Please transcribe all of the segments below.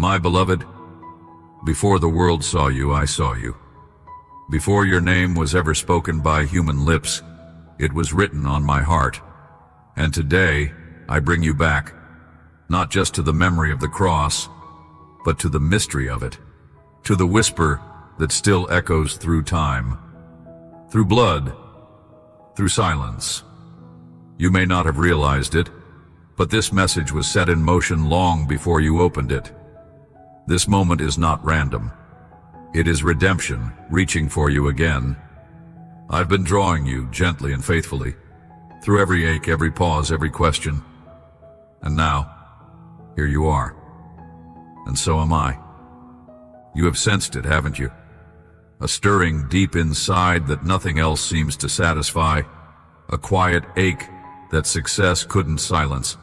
my beloved, before the world saw you, I saw you. Before your name was ever spoken by human lips, it was written on my heart. And today, I bring you back, not just to the memory of the cross, but to the mystery of it, to the whisper that still echoes through time, through blood, through silence. You may not have realized it, but this message was set in motion long before you opened it. This moment is not random. It is redemption reaching for you again. I've been drawing you gently and faithfully, through every ache, every pause, every question. And now, here you are. And so am I. You have sensed it, haven't you? A stirring deep inside that nothing else seems to satisfy, a quiet ache that success couldn't silence,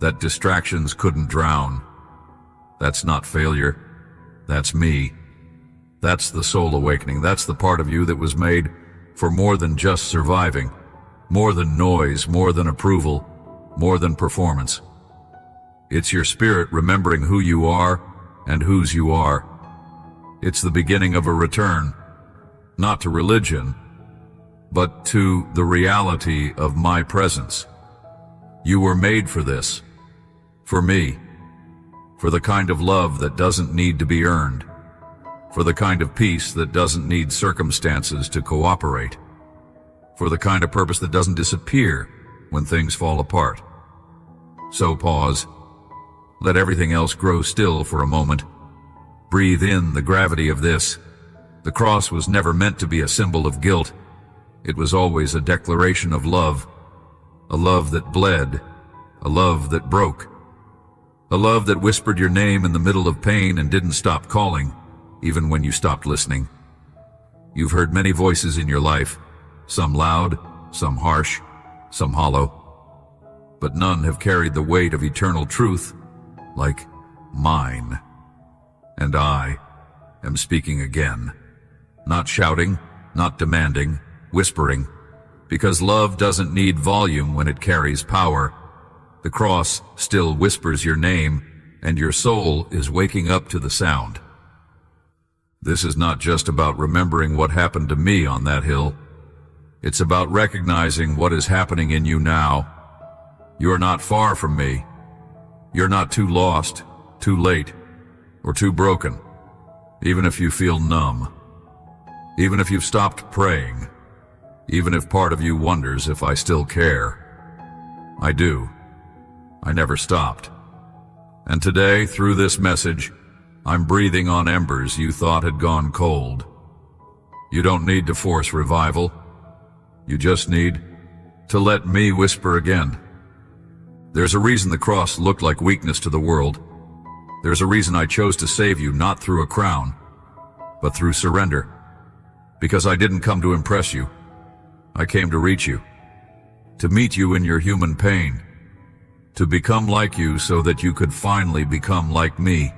that distractions couldn't drown. That's not failure. That's me. That's the soul awakening. That's the part of you that was made for more than just surviving, more than noise, more than approval, more than performance. It's your spirit remembering who you are and whose you are. It's the beginning of a return, not to religion, but to the reality of my presence. You were made for this, for me, for the kind of love that doesn't need to be earned, for the kind of peace that doesn't need circumstances to cooperate, for the kind of purpose that doesn't disappear when things fall apart. So pause. Let everything else grow still for a moment. Breathe in the gravity of this. The cross was never meant to be a symbol of guilt. It was always a declaration of love, a love that bled, a love that broke, a love that whispered your name in the middle of pain and didn't stop calling, even when you stopped listening. You've heard many voices in your life, some loud, some harsh, some hollow, but none have carried the weight of eternal truth like mine. And I am speaking again, not shouting, not demanding, whispering, because love doesn't need volume when it carries power. The cross still whispers your name, and your soul is waking up to the sound. This is not just about remembering what happened to me on that hill. It's about recognizing what is happening in you now. You're not far from me. You're not too lost, too late, or too broken, even if you feel numb, even if you've stopped praying, even if part of you wonders if I still care. I do. I never stopped. And today, through this message, I'm breathing on embers you thought had gone cold. You don't need to force revival. You just need to let me whisper again. There's a reason the cross looked like weakness to the world. There's a reason I chose to save you not through a crown, but through surrender. Because I didn't come to impress you. I came to reach you, to meet you in your human pain, to become like you so that you could finally become like me.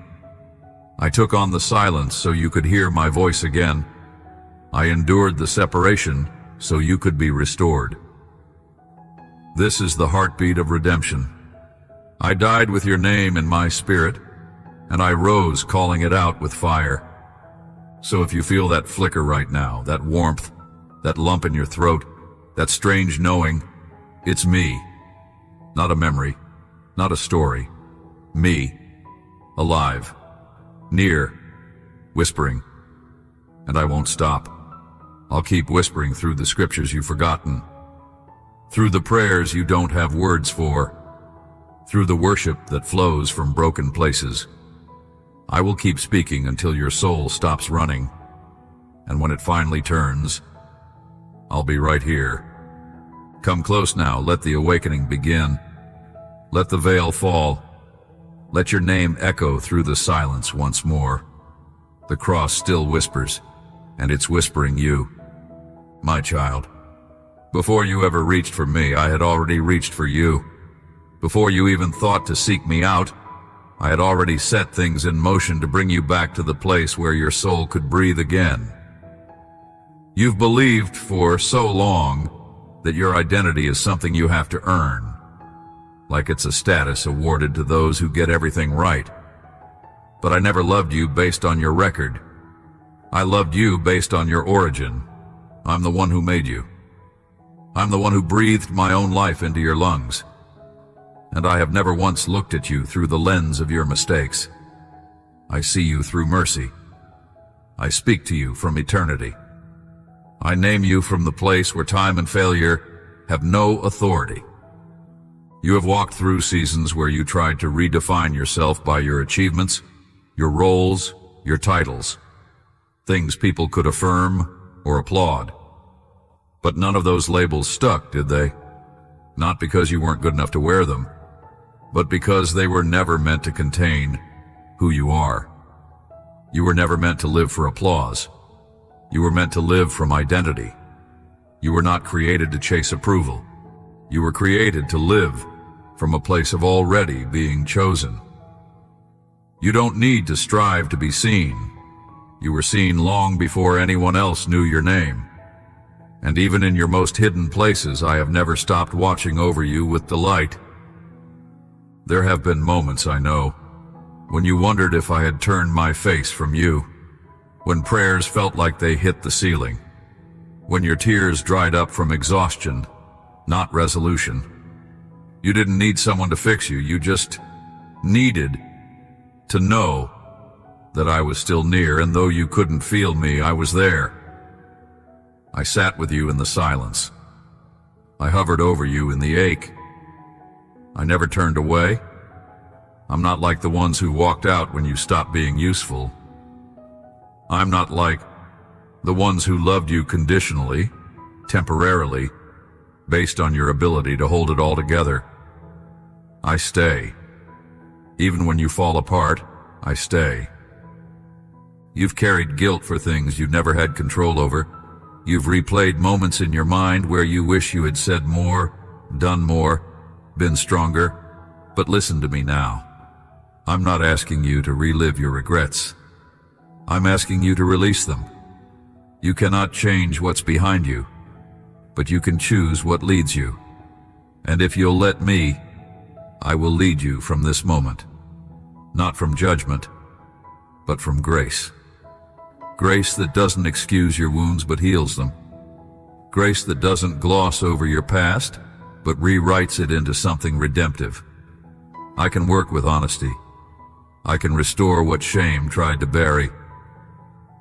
I took on the silence so you could hear my voice again. I endured the separation so you could be restored. This is the heartbeat of redemption. I died with your name in my spirit, and I rose calling it out with fire. So if you feel that flicker right now, that warmth, that lump in your throat, that strange knowing, it's me. Not a memory, not a story. Me, alive, near, whispering. And I won't stop. I'll keep whispering through the scriptures you've forgotten, through the prayers you don't have words for, through the worship that flows from broken places. I will keep speaking until your soul stops running, and when it finally turns, I'll be right here. Come close now, let the awakening begin. Let the veil fall. Let your name echo through the silence once more. The cross still whispers, and it's whispering you. My child, before you ever reached for me, I had already reached for you. Before you even thought to seek me out, I had already set things in motion to bring you back to the place where your soul could breathe again. You've believed for so long that your identity is something you have to earn, like it's a status awarded to those who get everything right. But I never loved you based on your record. I loved you based on your origin. I'm the one who made you. I'm the one who breathed my own life into your lungs. And I have never once looked at you through the lens of your mistakes. I see you through mercy. I speak to you from eternity. I name you from the place where time and failure have no authority. You have walked through seasons where you tried to redefine yourself by your achievements, your roles, your titles, things people could affirm or applaud. But none of those labels stuck, did they? Not because you weren't good enough to wear them, but because they were never meant to contain who you are. You were never meant to live for applause. You were meant to live from identity. You were not created to chase approval. You were created to live from a place of already being chosen. You don't need to strive to be seen. You were seen long before anyone else knew your name. And even in your most hidden places, I have never stopped watching over you with delight. There have been moments, I know, when you wondered if I had turned my face from you, when prayers felt like they hit the ceiling, when your tears dried up from exhaustion, not resolution. You didn't need someone to fix you, you just needed to know that I was still near, and though you couldn't feel me, I was there. I sat with you in the silence. I hovered over you in the ache. I never turned away. I'm not like the ones who walked out when you stopped being useful. I'm not like the ones who loved you conditionally, temporarily, based on your ability to hold it all together. I stay. Even when you fall apart, I stay. You've carried guilt for things you never had control over. You've replayed moments in your mind where you wish you had said more, done more, been stronger. But listen to me now. I'm not asking you to relive your regrets. I'm asking you to release them. You cannot change what's behind you, but you can choose what leads you. And if you'll let me, I will lead you from this moment. Not from judgment, but from grace. Grace that doesn't excuse your wounds but heals them. Grace that doesn't gloss over your past, but rewrites it into something redemptive. I can work with honesty. I can restore what shame tried to bury.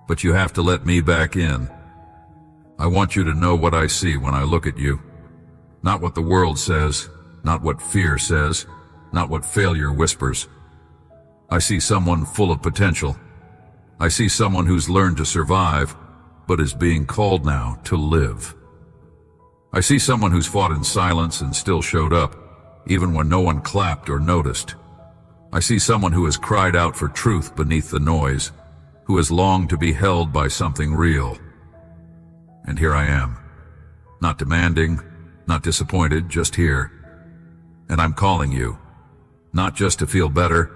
But you have to let me back in. I want you to know what I see when I look at you. Not what the world says, not what fear says, not what failure whispers. I see someone full of potential. I see someone who's learned to survive, but is being called now to live. I see someone who's fought in silence and still showed up, even when no one clapped or noticed. I see someone who has cried out for truth beneath the noise, who has longed to be held by something real. And here I am, not demanding, not disappointed, just here. And I'm calling you, not just to feel better,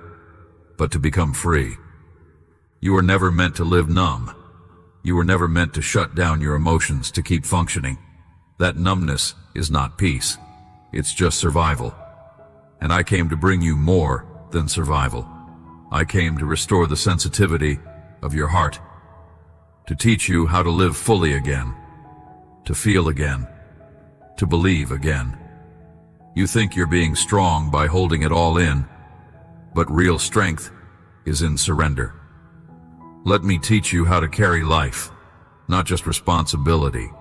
but to become free. You were never meant to live numb. You were never meant to shut down your emotions to keep functioning. That numbness is not peace. It's just survival. And I came to bring you more than survival. I came to restore the sensitivity of your heart, to teach you how to live fully again, to feel again, to believe again. You think you're being strong by holding it all in, but real strength is in surrender. Let me teach you how to carry life, not just responsibility.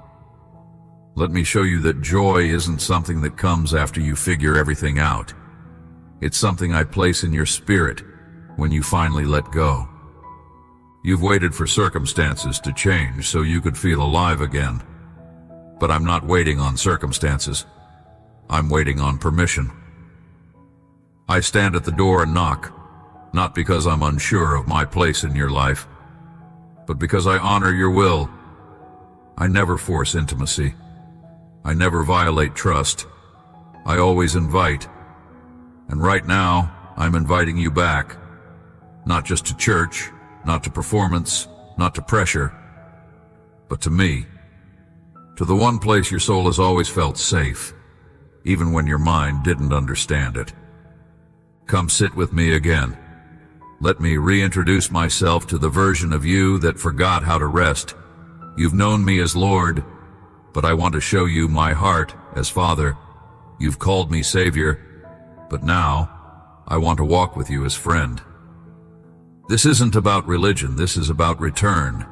Let me show you that joy isn't something that comes after you figure everything out. It's something I place in your spirit when you finally let go. You've waited for circumstances to change so you could feel alive again. But I'm not waiting on circumstances. I'm waiting on permission. I stand at the door and knock, not because I'm unsure of my place in your life, but because I honor your will. I never force intimacy. I never violate trust. I always invite. And right now, I'm inviting you back. Not just to church, not to performance, not to pressure, but to me. To the one place your soul has always felt safe, even when your mind didn't understand it. Come sit with me again. Let me reintroduce myself to the version of you that forgot how to rest. You've known me as Lord, but I want to show you my heart as Father. You've called me Savior, but now I want to walk with you as friend. This isn't about religion, this is about return.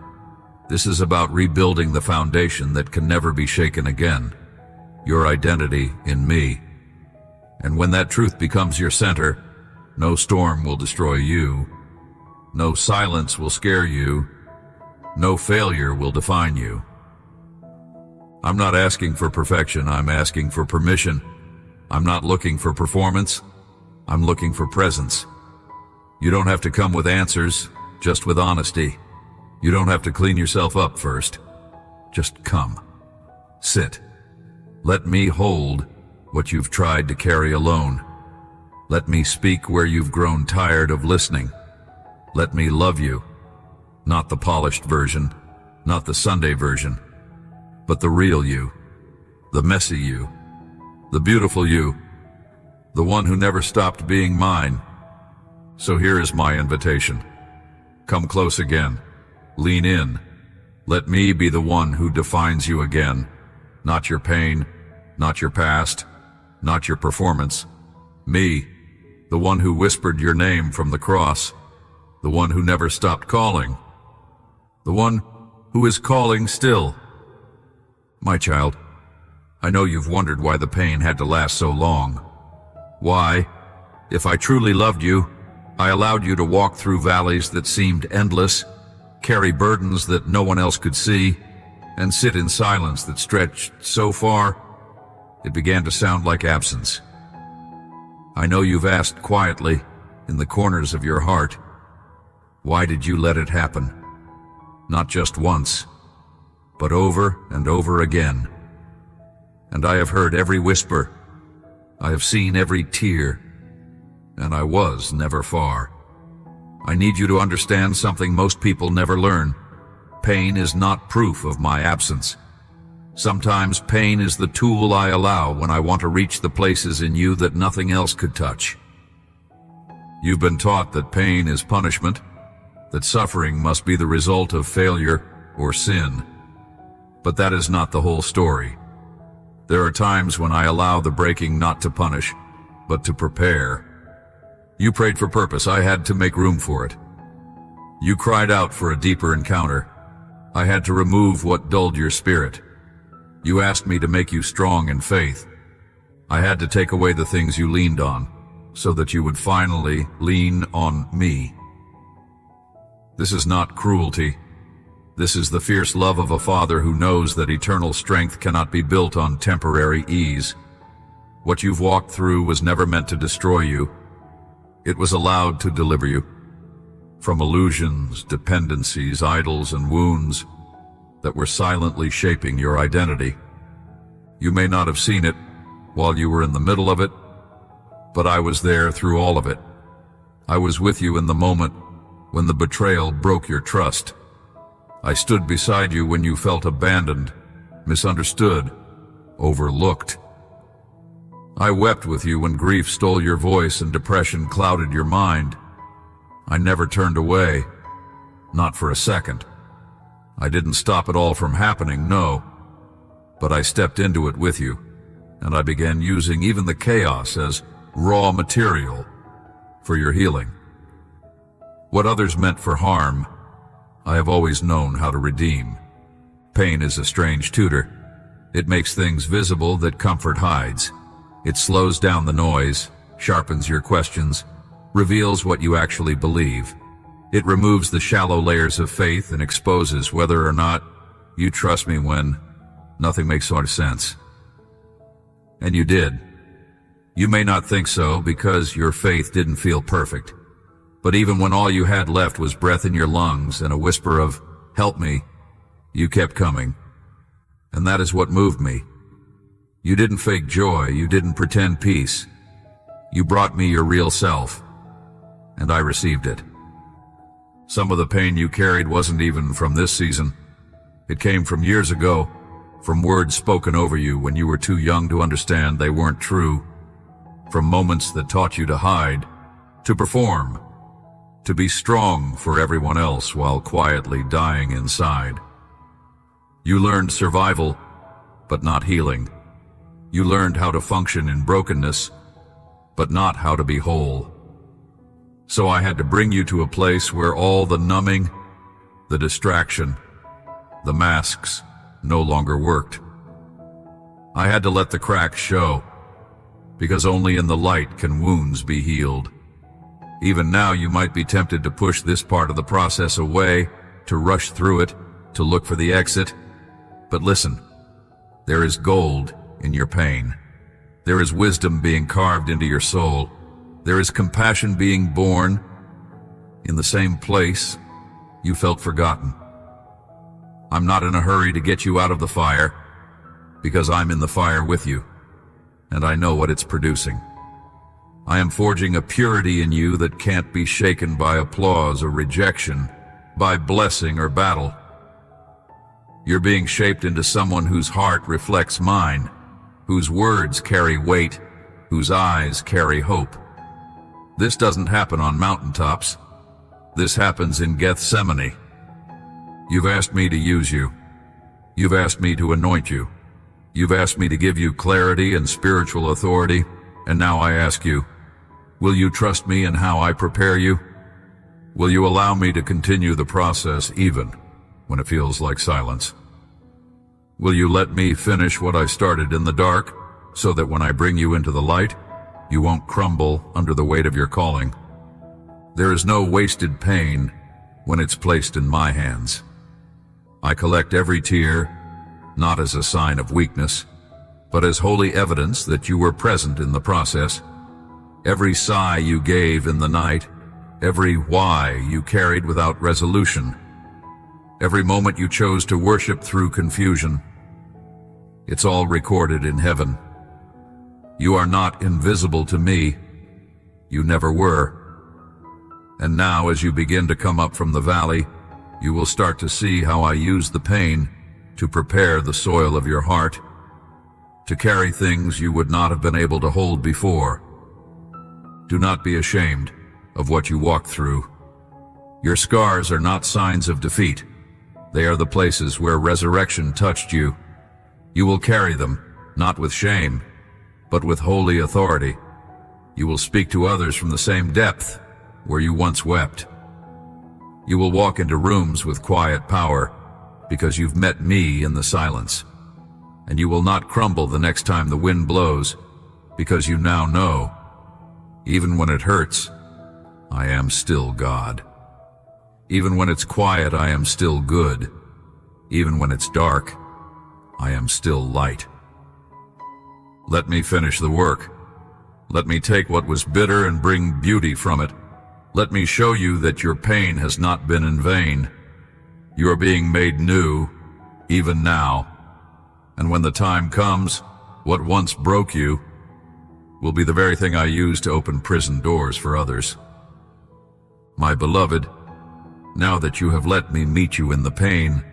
This is about rebuilding the foundation that can never be shaken again, your identity in me. And when that truth becomes your center, no storm will destroy you, no silence will scare you, no failure will define you. I'm not asking for perfection, I'm asking for permission. I'm not looking for performance, I'm looking for presence. You don't have to come with answers, just with honesty. You don't have to clean yourself up first. Just come. Sit. Let me hold what you've tried to carry alone. Let me speak where you've grown tired of listening. Let me love you. Not the polished version, not the Sunday version, but the real you, the messy you, the beautiful you, the one who never stopped being mine. So here is my invitation. Come close again. Lean in. Let me be the one who defines you again. Not your pain, not your past, not your performance. Me, the one who whispered your name from the cross, the one who never stopped calling, the one who is calling still. My child, I know you've wondered why the pain had to last so long. Why, if I truly loved you, I allowed you to walk through valleys that seemed endless, carry burdens that no one else could see, and sit in silence that stretched so far, it began to sound like absence. I know you've asked quietly, in the corners of your heart, why did you let it happen? Not just once, but over and over again. And I have heard every whisper, I have seen every tear, and I was never far. I need you to understand something most people never learn. Pain is not proof of my absence. Sometimes pain is the tool I allow when I want to reach the places in you that nothing else could touch. You've been taught that pain is punishment, that suffering must be the result of failure or sin. But that is not the whole story. There are times when I allow the breaking not to punish, but to prepare. You prayed for purpose, I had to make room for it. You cried out for a deeper encounter. I had to remove what dulled your spirit. You asked me to make you strong in faith. I had to take away the things you leaned on, so that you would finally lean on me. This is not cruelty. This is the fierce love of a father who knows that eternal strength cannot be built on temporary ease. What you've walked through was never meant to destroy you. It was allowed to deliver you from illusions, dependencies, idols, and wounds that were silently shaping your identity. You may not have seen it while you were in the middle of it, but I was there through all of it. I was with you in the moment when the betrayal broke your trust. I stood beside you when you felt abandoned, misunderstood, overlooked. I wept with you when grief stole your voice and depression clouded your mind. I never turned away, not for a second. I didn't stop it all from happening, no, but I stepped into it with you, and I began using even the chaos as raw material for your healing. What others meant for harm, I have always known how to redeem. Pain is a strange tutor. It makes things visible that comfort hides. It slows down the noise, sharpens your questions, reveals what you actually believe. It removes the shallow layers of faith and exposes whether or not you trust me when nothing makes sort of sense. And you did. You may not think so because your faith didn't feel perfect. But even when all you had left was breath in your lungs and a whisper of, "Help me," you kept coming. And that is what moved me. You didn't fake joy, you didn't pretend peace. You brought me your real self, and I received it. Some of the pain you carried wasn't even from this season. It came from years ago, from words spoken over you when you were too young to understand they weren't true, from moments that taught you to hide, to perform, to be strong for everyone else while quietly dying inside. You learned survival, but not healing. You learned how to function in brokenness, but not how to be whole. So I had to bring you to a place where all the numbing, the distraction, the masks no longer worked. I had to let the cracks show, because only in the light can wounds be healed. Even now you might be tempted to push this part of the process away, to rush through it, to look for the exit. But listen, there is gold in your pain. There is wisdom being carved into your soul. There is compassion being born in the same place you felt forgotten. I'm not in a hurry to get you out of the fire, because I'm in the fire with you, and I know what it's producing. I am forging a purity in you that can't be shaken by applause or rejection, by blessing or battle. You're being shaped into someone whose heart reflects mine, whose words carry weight, whose eyes carry hope. This doesn't happen on mountaintops. This happens in Gethsemane. You've asked me to use you. You've asked me to anoint you. You've asked me to give you clarity and spiritual authority, and now I ask you, will you trust me in how I prepare you? Will you allow me to continue the process even when it feels like silence? Will you let me finish what I started in the dark, so that when I bring you into the light, you won't crumble under the weight of your calling? There is no wasted pain when it's placed in my hands. I collect every tear, not as a sign of weakness, but as holy evidence that you were present in the process. Every sigh you gave in the night, every why you carried without resolution, every moment you chose to worship through confusion, it's all recorded in heaven. You are not invisible to me. You never were. And now, as you begin to come up from the valley, you will start to see how I use the pain to prepare the soil of your heart, to carry things you would not have been able to hold before. Do not be ashamed of what you walked through. Your scars are not signs of defeat. They are the places where resurrection touched you. You will carry them, not with shame, but with holy authority. You will speak to others from the same depth where you once wept. You will walk into rooms with quiet power, because you've met me in the silence. And you will not crumble the next time the wind blows, because you now know, even when it hurts, I am still God. Even when it's quiet, I am still good. Even when it's dark, I am still light. Let me finish the work. Let me take what was bitter and bring beauty from it. Let me show you that your pain has not been in vain. You are being made new, even now. And when the time comes, what once broke you will be the very thing I use to open prison doors for others. My beloved, now that you have let me meet you in the pain,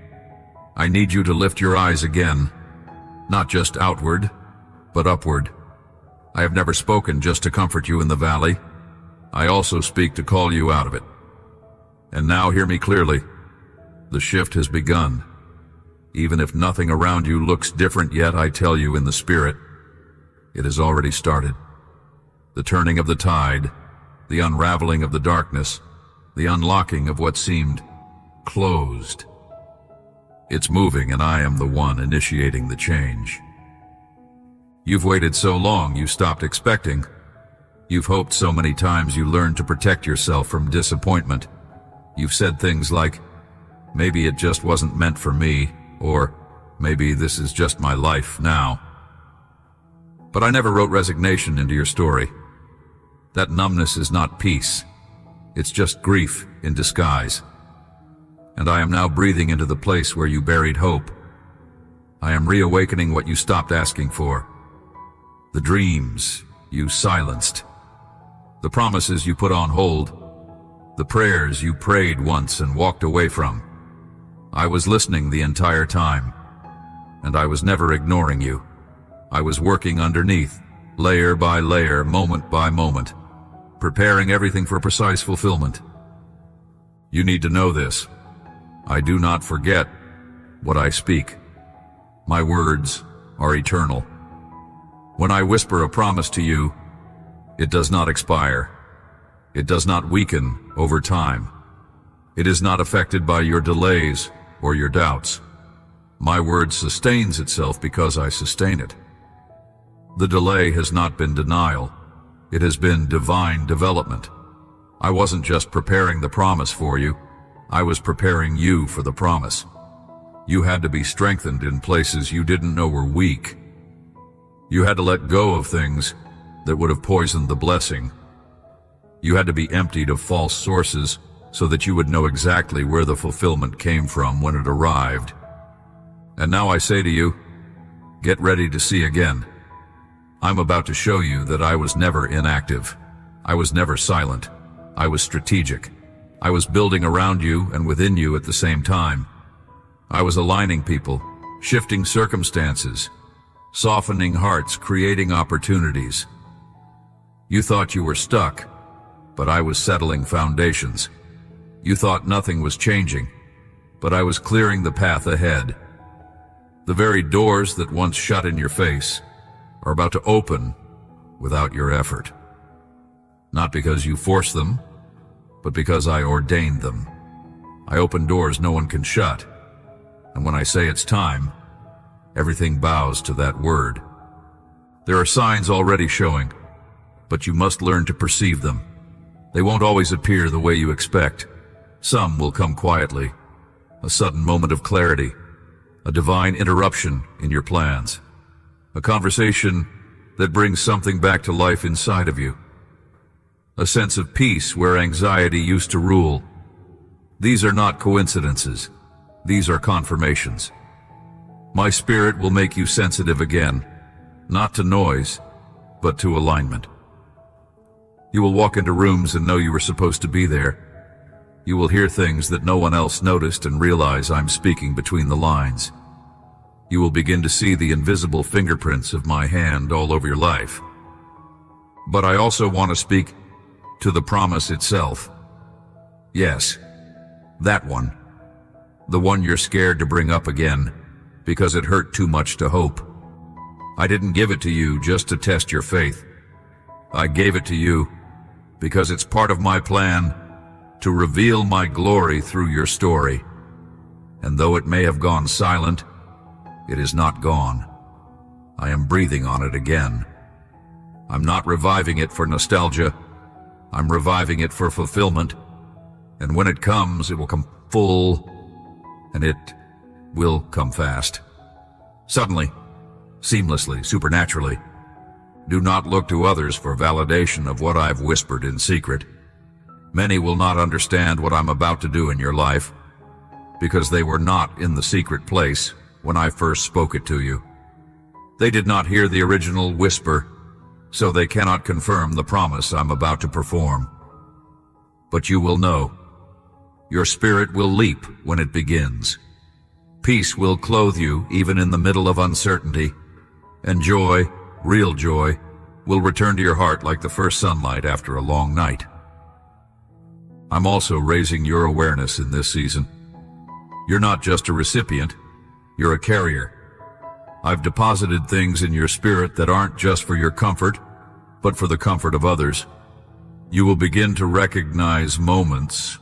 I need you to lift your eyes again, not just outward, but upward. I have never spoken just to comfort you in the valley. I also speak to call you out of it. And now hear me clearly. The shift has begun. Even if nothing around you looks different yet, I tell you in the Spirit, it has already started. The turning of the tide, the unraveling of the darkness, the unlocking of what seemed closed. It's moving, and I am the one initiating the change. You've waited so long you stopped expecting. You've hoped so many times you learned to protect yourself from disappointment. You've said things like, maybe it just wasn't meant for me, or maybe this is just my life now. But I never wrote resignation into your story. That numbness is not peace. It's just grief in disguise. And I am now breathing into the place where you buried hope. I am reawakening what you stopped asking for. The dreams you silenced. The promises you put on hold. The prayers you prayed once and walked away from. I was listening the entire time, and I was never ignoring you. I was working underneath, layer by layer, moment by moment, preparing everything for precise fulfillment. You need to know this. I do not forget what I speak. My words are eternal. When I whisper a promise to you, it does not expire. It does not weaken over time. It is not affected by your delays or your doubts. My word sustains itself because I sustain it. The delay has not been denial. It has been divine development. I wasn't just preparing the promise for you. I was preparing you for the promise. You had to be strengthened in places you didn't know were weak. You had to let go of things that would have poisoned the blessing. You had to be emptied of false sources so that you would know exactly where the fulfillment came from when it arrived. And now I say to you, get ready to see again. I'm about to show you that I was never inactive. I was never silent. I was strategic. I was building around you and within you at the same time. I was aligning people, shifting circumstances, softening hearts, creating opportunities. You thought you were stuck, but I was settling foundations. You thought nothing was changing, but I was clearing the path ahead. The very doors that once shut in your face are about to open without your effort. Not because you forced them, but because I ordained them. I open doors no one can shut, and when I say it's time, everything bows to that word. There are signs already showing, but you must learn to perceive them. They won't always appear the way you expect. Some will come quietly, a sudden moment of clarity, a divine interruption in your plans, a conversation that brings something back to life inside of you, a sense of peace where anxiety used to rule. These are not coincidences. These are confirmations. My spirit will make you sensitive again, not to noise, but to alignment. You will walk into rooms and know you were supposed to be there. You will hear things that no one else noticed and realize I'm speaking between the lines. You will begin to see the invisible fingerprints of my hand all over your life. But I also want to speak to the promise itself. Yes, that one. The one you're scared to bring up again, because it hurt too much to hope. I didn't give it to you just to test your faith. I gave it to you because it's part of my plan to reveal my glory through your story. And though it may have gone silent, it is not gone. I am breathing on it again. I'm not reviving it for nostalgia. I'm reviving it for fulfillment. And when it comes, it will come full, and it will come fast. Suddenly, seamlessly, supernaturally. Do not look to others for validation of what I've whispered in secret. Many will not understand what I'm about to do in your life, because they were not in the secret place when I first spoke it to you. They did not hear the original whisper, so they cannot confirm the promise I'm about to perform. But you will know. Your spirit will leap when it begins. Peace will clothe you even in the middle of uncertainty, and joy, real joy, will return to your heart like the first sunlight after a long night. I'm also raising your awareness in this season. You're not just a recipient, you're a carrier. I've deposited things in your spirit that aren't just for your comfort, but for the comfort of others. You will begin to recognize moments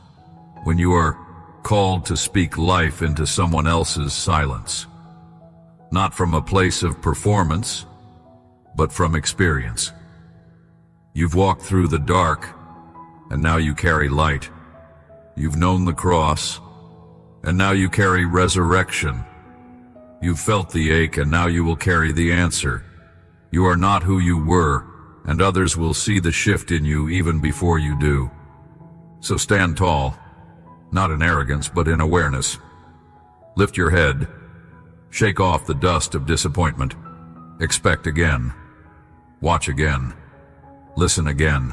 when you are called to speak life into someone else's silence. Not from a place of performance, but from experience. You've walked through the dark, and now you carry light. You've known the cross, and now you carry resurrection. You've felt the ache, and now you will carry the answer. You are not who you were, and others will see the shift in you even before you do. So stand tall, not in arrogance, but in awareness. Lift your head. Shake off the dust of disappointment. Expect again. Watch again. Listen again.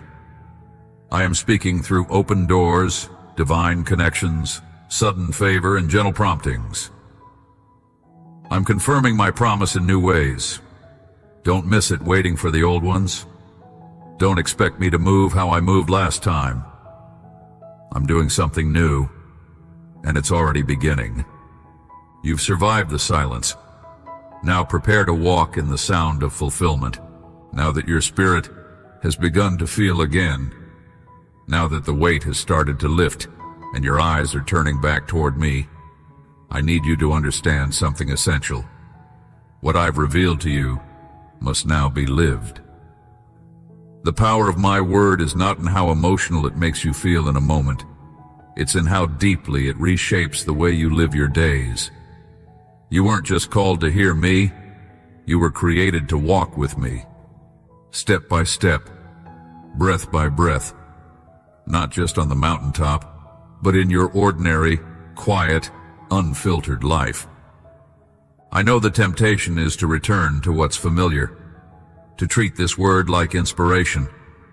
I am speaking through open doors, divine connections, sudden favor, and gentle promptings. I'm confirming my promise in new ways. Don't miss it waiting for the old ones. Don't expect me to move how I moved last time. I'm doing something new, and it's already beginning. You've survived the silence. Now prepare to walk in the sound of fulfillment. Now that your spirit has begun to feel again, now that the weight has started to lift and your eyes are turning back toward me, I need you to understand something essential. What I've revealed to you must now be lived. The power of my word is not in how emotional it makes you feel in a moment. It's in how deeply it reshapes the way you live your days. You weren't just called to hear me, you were created to walk with me. Step by step, breath by breath, not just on the mountaintop, but in your ordinary, quiet, unfiltered life. I know the temptation is to return to what's familiar, to treat this word like inspiration,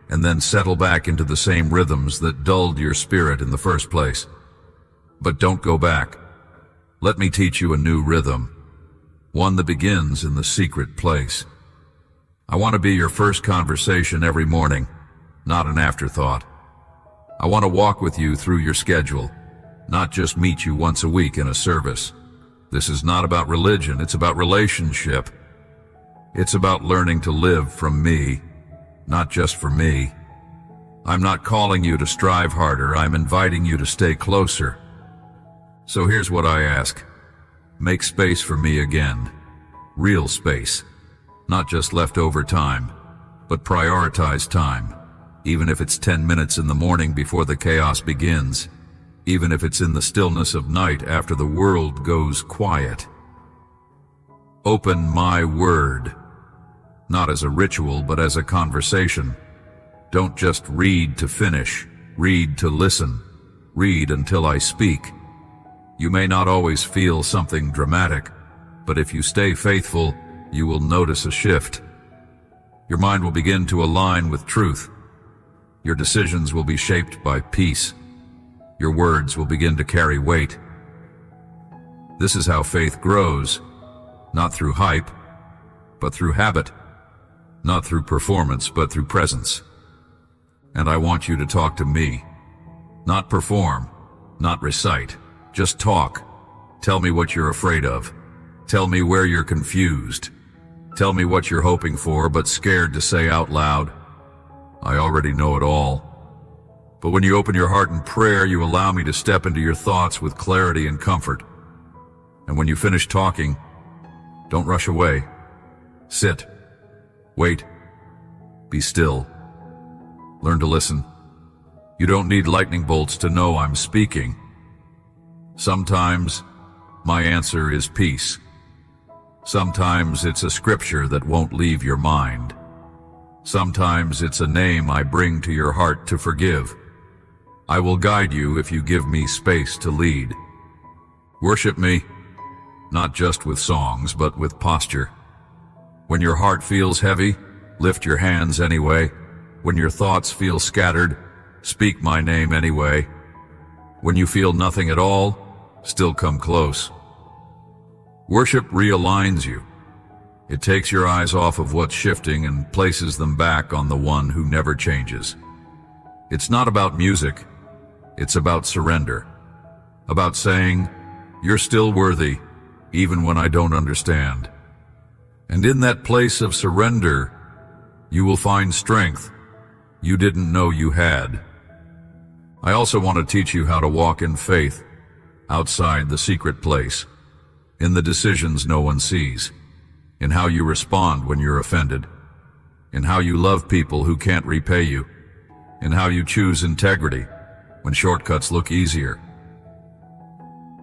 and then settle back into the same rhythms that dulled your spirit in the first place. But don't go back. Let me teach you a new rhythm, one that begins in the secret place. I want to be your first conversation every morning, not an afterthought. I want to walk with you through your schedule, not just meet you once a week in a service. This is not about religion, it's about relationship. It's about learning to live from me, not just for me. I'm not calling you to strive harder, I'm inviting you to stay closer. So here's what I ask. Make space for me again. Real space. Not just leftover time, but prioritize time. Even if it's 10 minutes in the morning before the chaos begins. Even if it's in the stillness of night after the world goes quiet. Open my word. Not as a ritual, but as a conversation. Don't just read to finish. Read to listen. Read until I speak. You may not always feel something dramatic, but if you stay faithful, you will notice a shift. Your mind will begin to align with truth. Your decisions will be shaped by peace. Your words will begin to carry weight. This is how faith grows, not through hype, but through habit, not through performance, but through presence. And I want you to talk to me, not perform, not recite. Just talk. Tell me what you're afraid of. Tell me where you're confused. Tell me what you're hoping for but scared to say out loud. I already know it all. But when you open your heart in prayer, you allow me to step into your thoughts with clarity and comfort. And when you finish talking, don't rush away. Sit. Wait. Be still. Learn to listen. You don't need lightning bolts to know I'm speaking. Sometimes my answer is peace. Sometimes it's a scripture that won't leave your mind. Sometimes it's a name I bring to your heart to forgive. I will guide you if you give me space to lead. Worship me, not just with songs, but with posture. When your heart feels heavy, lift your hands anyway. When your thoughts feel scattered, speak my name anyway. When you feel nothing at all, still come close. Worship realigns you. It takes your eyes off of what's shifting and places them back on the one who never changes. It's not about music. It's about surrender. About saying, you're still worthy, even when I don't understand. And in that place of surrender, you will find strength you didn't know you had. I also want to teach you how to walk in faith, outside the secret place, in the decisions no one sees, in how you respond when you're offended, in how you love people who can't repay you, in how you choose integrity when shortcuts look easier.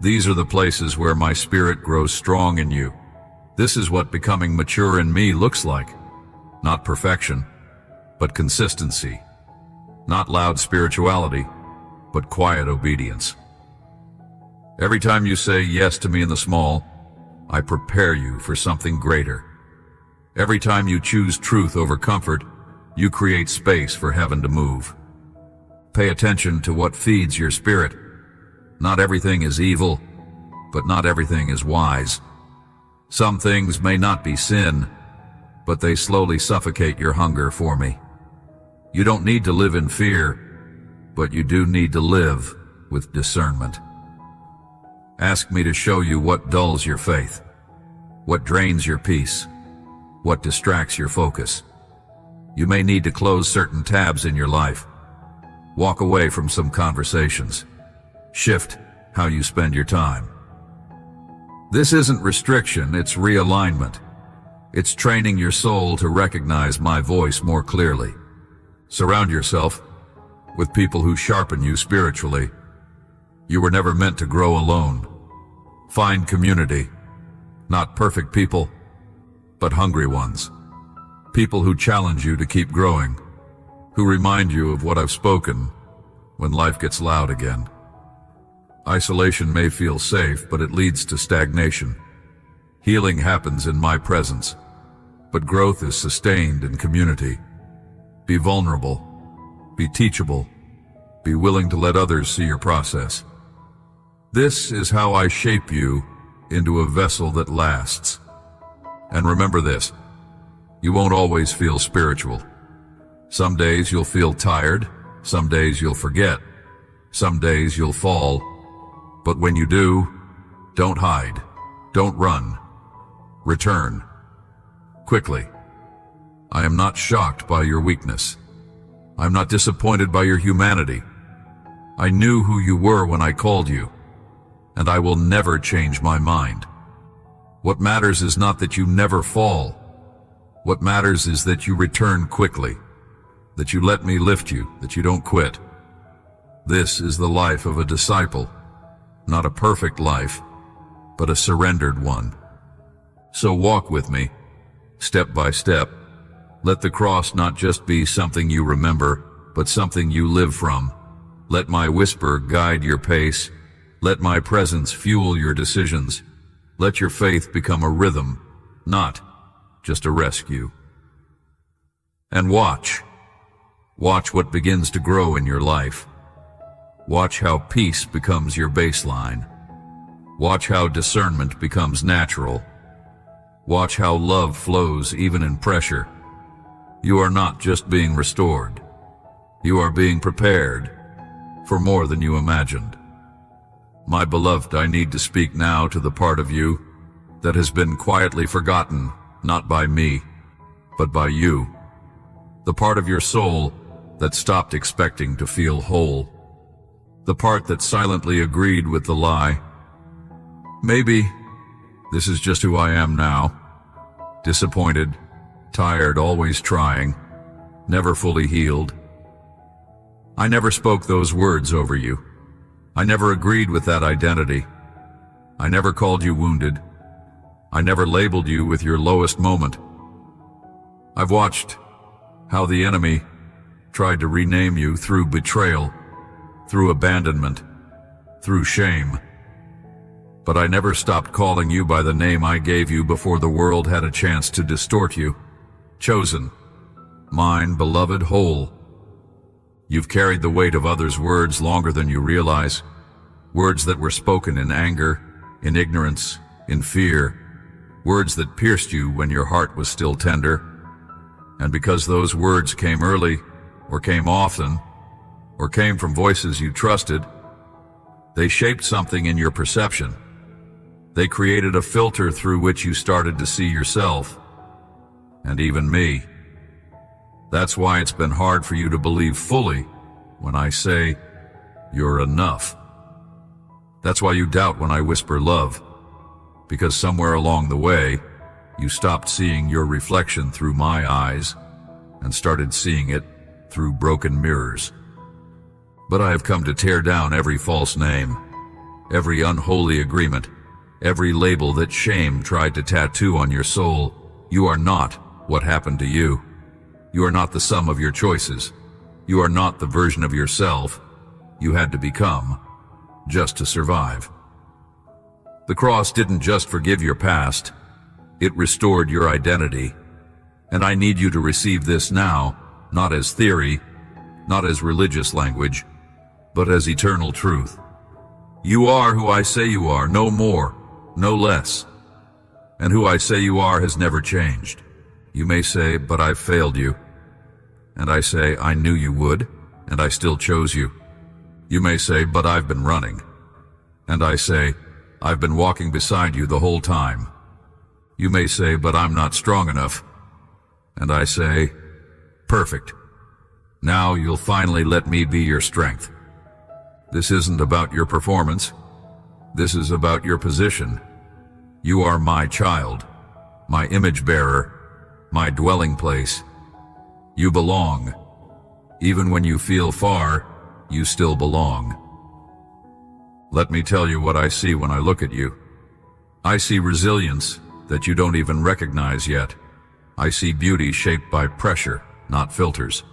These are the places where my spirit grows strong in you. This is what becoming mature in me looks like. Not perfection, but consistency. Not loud spirituality, but quiet obedience. Every time you say yes to me in the small, I prepare you for something greater. Every time you choose truth over comfort, you create space for heaven to move. Pay attention to what feeds your spirit. Not everything is evil, but not everything is wise. Some things may not be sin, but they slowly suffocate your hunger for me. You don't need to live in fear. but you do need to live with discernment. Ask me to show you what dulls your faith, what drains your peace, what distracts your focus. You may need to close certain tabs in your life, walk away from some conversations, shift how you spend your time. This isn't restriction, it's realignment. It's training your soul to recognize my voice more clearly. Surround yourself with people who sharpen you spiritually. You were never meant to grow alone. Find community, not perfect people, but hungry ones. People who challenge you to keep growing, who remind you of what I've spoken when life gets loud again. Isolation may feel safe, but it leads to stagnation. Healing happens in my presence, but growth is sustained in community. Be vulnerable, be teachable, be willing to let others see your process. This is how I shape you into a vessel that lasts. And remember this, you won't always feel spiritual. Some days you'll feel tired, some days you'll forget, some days you'll fall. But when you do, don't hide, don't run, return. Quickly. I am not shocked by your weakness. I'm not disappointed by your humanity. I knew who you were when I called you, and I will never change my mind. What matters is not that you never fall. What matters is that you return quickly, that you let me lift you, that you don't quit. This is the life of a disciple, not a perfect life, but a surrendered one. So walk with me, step by step. Let the cross not just be something you remember, but something you live from. Let my whisper guide your pace. Let my presence fuel your decisions. Let your faith become a rhythm, not just a rescue. And watch what begins to grow in your life. Watch how peace becomes your baseline. Watch how discernment becomes natural. Watch how love flows even in pressure. You are not just being restored. You are being prepared for more than you imagined. My beloved, I need to speak now to the part of you that has been quietly forgotten, not by me, but by you. The part of your soul that stopped expecting to feel whole. The part that silently agreed with the lie. Maybe this is just who I am now. Disappointed, tired, always trying, never fully healed. I never spoke those words over you. I never agreed with that identity. I never called you wounded. I never labeled you with your lowest moment. I've watched how the enemy tried to rename you through betrayal, through abandonment, through shame. But I never stopped calling you by the name I gave you before the world had a chance to distort you. Chosen, mine, beloved, whole. You've carried the weight of others' words longer than you realize. Words that were spoken in anger, in ignorance, in fear. Words that pierced you when your heart was still tender. And because those words came early, or came often, or came from voices you trusted, they shaped something in your perception. They created a filter through which you started to see yourself, and even me. That's why it's been hard for you to believe fully when I say you're enough. That's why you doubt when I whisper love, because somewhere along the way, you stopped seeing your reflection through my eyes and started seeing it through broken mirrors. But I have come to tear down every false name, every unholy agreement, every label that shame tried to tattoo on your soul. You are not what happened to you. You are not the sum of your choices. You are not the version of yourself you had to become just to survive. The cross didn't just forgive your past, it restored your identity. And I need you to receive this now, not as theory, not as religious language, but as eternal truth. You are who I say you are, no more, no less. And who I say you are has never changed. You may say, but I've failed you. And I say, I knew you would, and I still chose you. You may say, but I've been running. And I say, I've been walking beside you the whole time. You may say, but I'm not strong enough. And I say, perfect. Now you'll finally let me be your strength. This isn't about your performance. This is about your position. You are my child, my image bearer, my dwelling place. You belong. Even when you feel far, you still belong. Let me tell you what I see when I look at you. I see resilience that you don't even recognize yet. I see beauty shaped by pressure, not filters.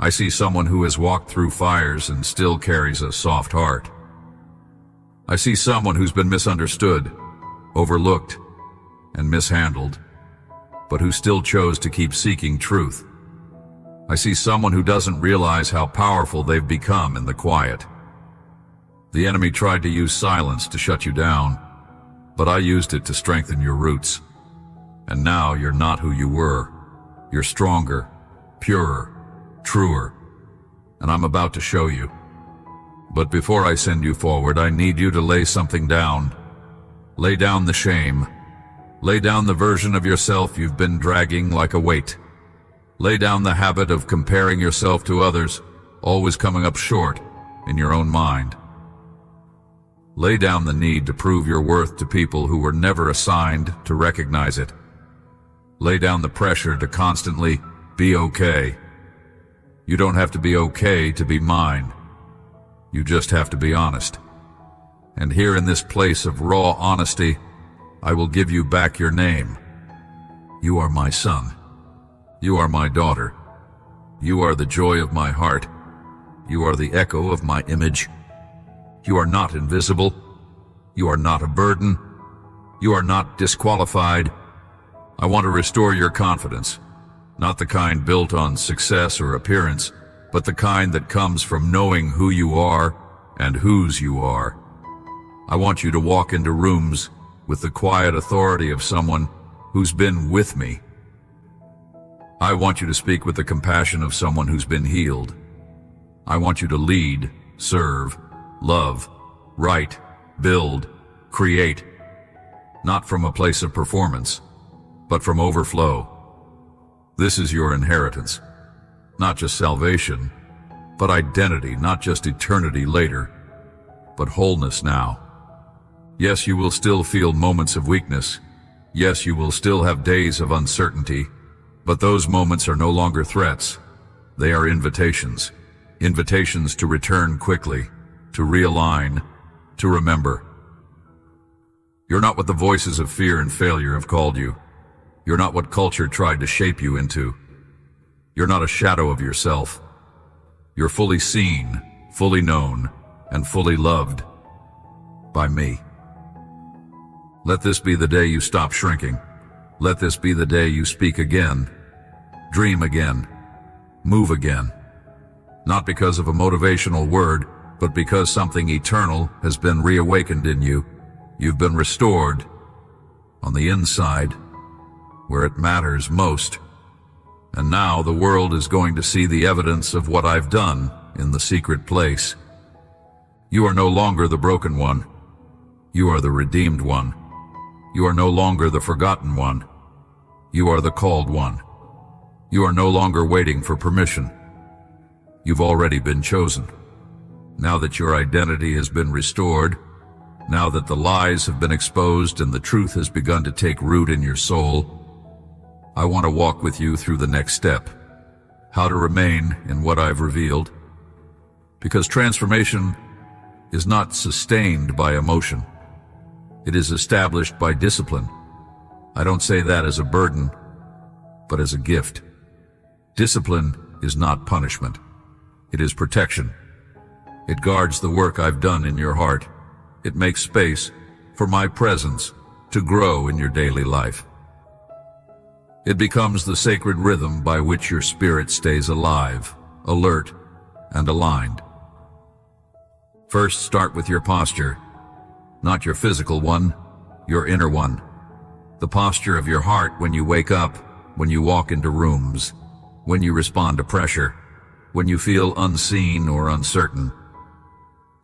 I see someone who has walked through fires and still carries a soft heart. I see someone who's been misunderstood, overlooked, and mishandled, but who still chose to keep seeking truth. I see someone who doesn't realize how powerful they've become in the quiet. The enemy tried to use silence to shut you down, but I used it to strengthen your roots. And now you're not who you were. You're stronger, purer, truer, and I'm about to show you. But before I send you forward, I need you to lay something down. Lay down the shame. Lay down the version of yourself you've been dragging like a weight. Lay down the habit of comparing yourself to others, always coming up short in your own mind. Lay down the need to prove your worth to people who were never assigned to recognize it. Lay down the pressure to constantly be okay. You don't have to be okay to be mine. You just have to be honest. And here in this place of raw honesty, I will give you back your name. You are my son. You are my daughter. You are the joy of my heart. You are the echo of my image. You are not invisible. You are not a burden. You are not disqualified. I want to restore your confidence, not the kind built on success or appearance, but the kind that comes from knowing who you are and whose you are. I want you to walk into rooms with the quiet authority of someone who's been with me. I want you to speak with the compassion of someone who's been healed. I want you to lead, serve, love, write, build, create, not from a place of performance, but from overflow. This is your inheritance, not just salvation, but identity, not just eternity later, but wholeness now. Yes, you will still feel moments of weakness. Yes, you will still have days of uncertainty, but those moments are no longer threats. They are invitations. Invitations to return quickly, to realign, to remember. You're not what the voices of fear and failure have called you. You're not what culture tried to shape you into. You're not a shadow of yourself. You're fully seen, fully known, and fully loved by me. Let this be the day you stop shrinking. Let this be the day you speak again, dream again, move again. Not because of a motivational word, but because something eternal has been reawakened in you. You've been restored on the inside, where it matters most. And now the world is going to see the evidence of what I've done in the secret place. You are no longer the broken one. You are the redeemed one. You are no longer the forgotten one. You are the called one. You are no longer waiting for permission. You've already been chosen. Now that your identity has been restored, now that the lies have been exposed and the truth has begun to take root in your soul, I want to walk with you through the next step, how to remain in what I've revealed. Because transformation is not sustained by emotion. It is established by discipline. I don't say that as a burden, but as a gift. Discipline is not punishment. It is protection. It guards the work I've done in your heart. It makes space for my presence to grow in your daily life. It becomes the sacred rhythm by which your spirit stays alive, alert, and aligned. First, start with your posture, not your physical one, your inner one. The posture of your heart when you wake up, when you walk into rooms, when you respond to pressure, when you feel unseen or uncertain.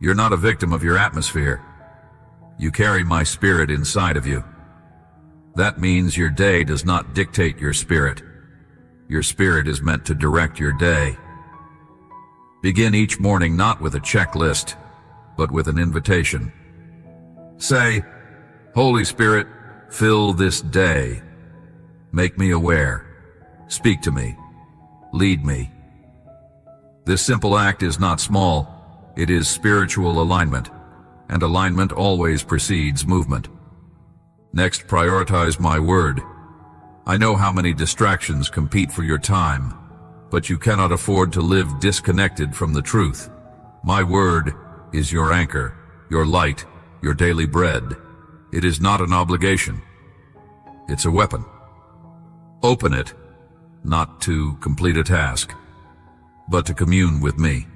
You're not a victim of your atmosphere. You carry my spirit inside of you. That means your day does not dictate your spirit. Your spirit is meant to direct your day. Begin each morning not with a checklist, but with an invitation. Say, Holy Spirit, fill this day. Make me aware. Speak to me. Lead me. This simple act is not small. It is spiritual alignment, and alignment always precedes movement. Next, prioritize my word. I know how many distractions compete for your time, but you cannot afford to live disconnected from the truth. My word is your anchor, your light, your daily bread. It is not an obligation. It's a weapon. Open it, not to complete a task, but to commune with me.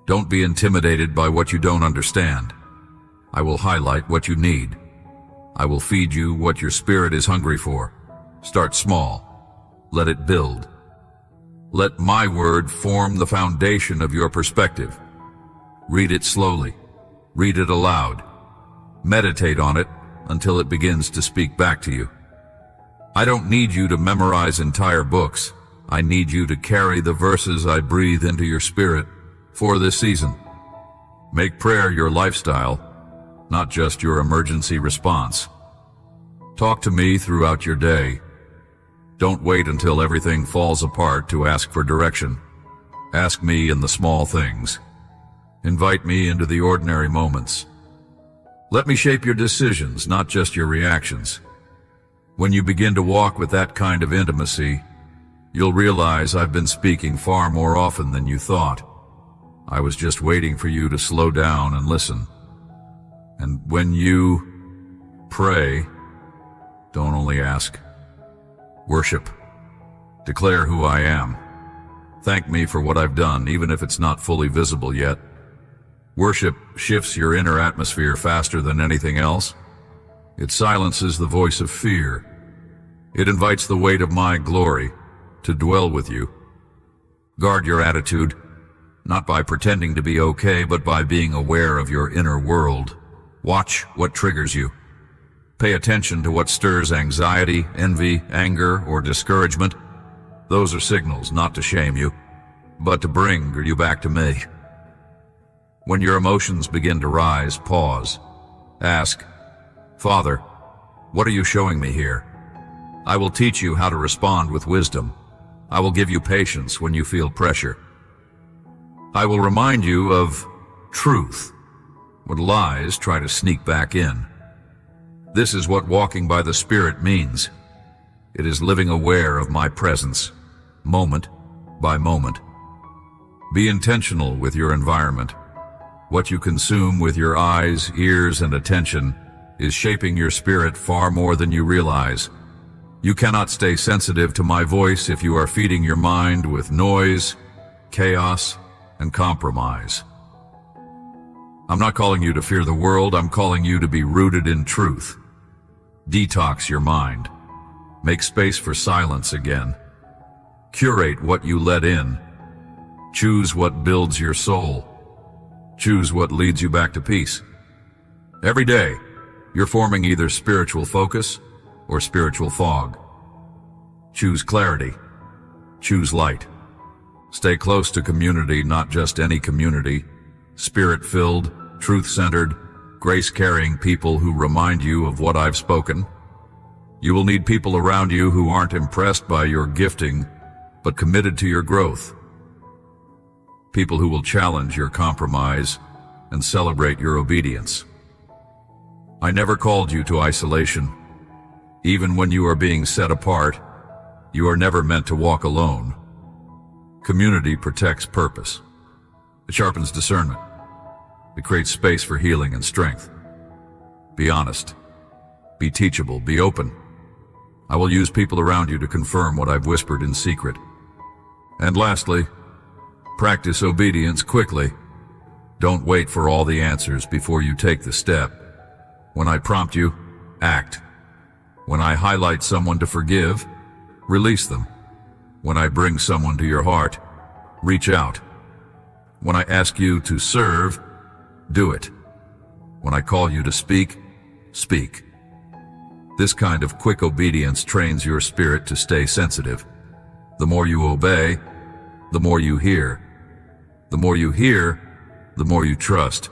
Don't be intimidated by what you don't understand. I will highlight what you need. I will feed you what your spirit is hungry for. Start small. Let it build. Let my word form the foundation of your perspective. Read it slowly. Read it aloud. Meditate on it until it begins to speak back to you. I don't need you to memorize entire books. I need you to carry the verses I breathe into your spirit for this season. Make prayer your lifestyle, not just your emergency response. Talk to me throughout your day. Don't wait until everything falls apart to ask for direction. Ask me in the small things. Invite me into the ordinary moments. Let me shape your decisions, not just your reactions. When you begin to walk with that kind of intimacy, you'll realize I've been speaking far more often than you thought. I was just waiting for you to slow down and listen. And when you pray, don't only ask. Worship. Declare who I am. Thank me for what I've done, even if it's not fully visible yet. Worship shifts your inner atmosphere faster than anything else. It silences the voice of fear. It invites the weight of my glory to dwell with you. Guard your attitude, not by pretending to be okay, but by being aware of your inner world. Watch what triggers you. Pay attention to what stirs anxiety, envy, anger, or discouragement. Those are signals not to shame you, but to bring you back to me. When your emotions begin to rise, pause. Ask, Father, what are you showing me here? I will teach you how to respond with wisdom. I will give you patience when you feel pressure. I will remind you of truth when lies try to sneak back in. This is what walking by the Spirit means. It is living aware of my presence, moment by moment. Be intentional with your environment. What you consume with your eyes, ears, and attention is shaping your spirit far more than you realize. You cannot stay sensitive to my voice if you are feeding your mind with noise, chaos, and compromise. I'm not calling you to fear the world, I'm calling you to be rooted in truth. Detox your mind. Make space for silence again. Curate what you let in. Choose what builds your soul. Choose what leads you back to peace. Every day, you're forming either spiritual focus or spiritual fog. Choose clarity. Choose light. Stay close to community, not just any community. Spirit-filled, truth-centered, grace-carrying people who remind you of what I've spoken. You will need people around you who aren't impressed by your gifting, but committed to your growth. People who will challenge your compromise and celebrate your obedience. I never called you to isolation. Even when you are being set apart, you are never meant to walk alone. Community protects purpose. It sharpens discernment. It creates space for healing and strength. Be honest. Be teachable. Be open. I will use people around you to confirm what I've whispered in secret. And lastly, practice obedience quickly. Don't wait for all the answers before you take the step. When I prompt you, act. When I highlight someone to forgive, release them. When I bring someone to your heart, reach out. When I ask you to serve, do it. When I call you to speak, speak. This kind of quick obedience trains your spirit to stay sensitive. The more you obey, the more you hear. The more you hear, the more you trust.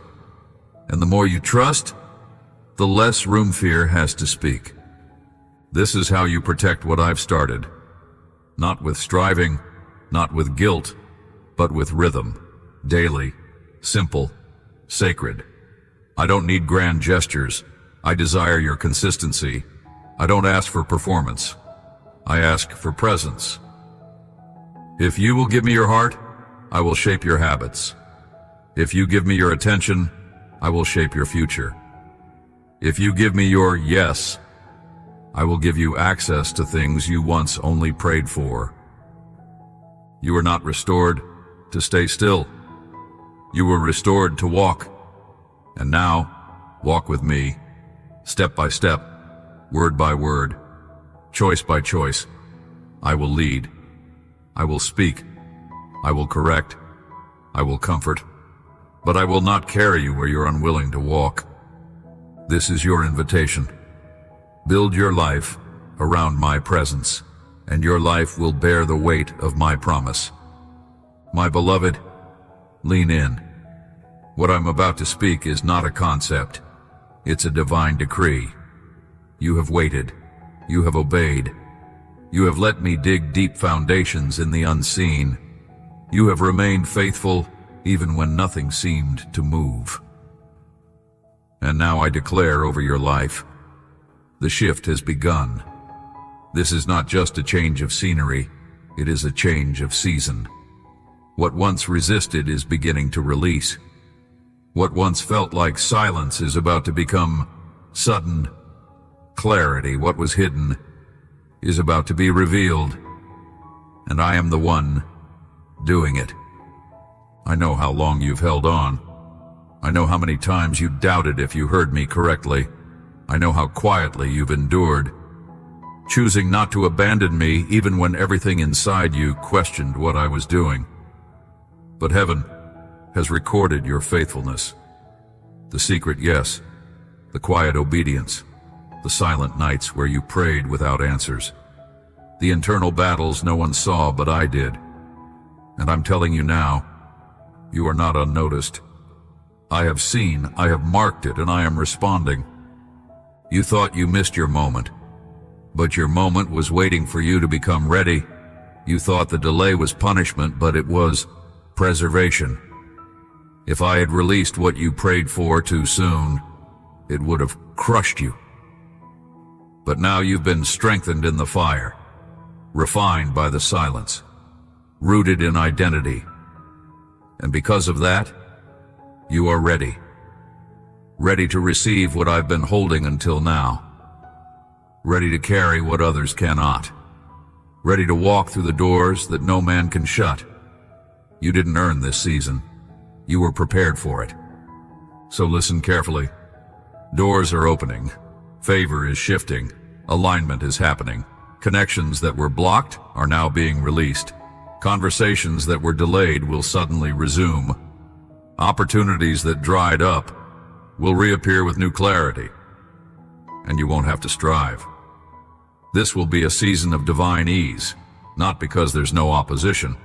And the more you trust, the less room fear has to speak. This is how you protect what I've started. Not with striving, not with guilt, but with rhythm. Daily, simple, sacred. I don't need grand gestures. I desire your consistency. I don't ask for performance. I ask for presence. If you will give me your heart, I will shape your habits. If you give me your attention, I will shape your future. If you give me your yes, I will give you access to things you once only prayed for. You were not restored to stay still. You were restored to walk. And now, walk with me, step by step, word by word, choice by choice. I will lead. I will speak. I will correct. I will comfort. But I will not carry you where you're unwilling to walk. This is your invitation. Build your life around my presence, and your life will bear the weight of my promise. My beloved, lean in. What I'm about to speak is not a concept. It's a divine decree. You have waited. You have obeyed. You have let me dig deep foundations in the unseen. You have remained faithful even when nothing seemed to move. And now I declare over your life, the shift has begun. This is not just a change of scenery, it is a change of season. What once resisted is beginning to release. What once felt like silence is about to become sudden clarity. What was hidden is about to be revealed, and I am the one doing it. I know how long you've held on. I know how many times you doubted if you heard me correctly. I know how quietly you've endured, choosing not to abandon me even when everything inside you questioned what I was doing. But heaven has recorded your faithfulness. The secret yes, the quiet obedience, the silent nights where you prayed without answers, the internal battles no one saw but I did. And I'm telling you now, you are not unnoticed. I have seen, I have marked it, and I am responding. You thought you missed your moment, but your moment was waiting for you to become ready. You thought the delay was punishment, but it was preservation. If I had released what you prayed for too soon, it would have crushed you. But now you've been strengthened in the fire, refined by the silence, rooted in identity. And because of that, you are ready. Ready to receive what I've been holding until now. Ready to carry what others cannot. Ready to walk through the doors that no man can shut. You didn't earn this season. You were prepared for it. So listen carefully. Doors are opening. Favor is shifting. Alignment is happening. Connections that were blocked are now being released. Conversations that were delayed will suddenly resume. Opportunities that dried up will reappear with new clarity. And you won't have to strive. This will be a season of divine ease, not because there's no opposition,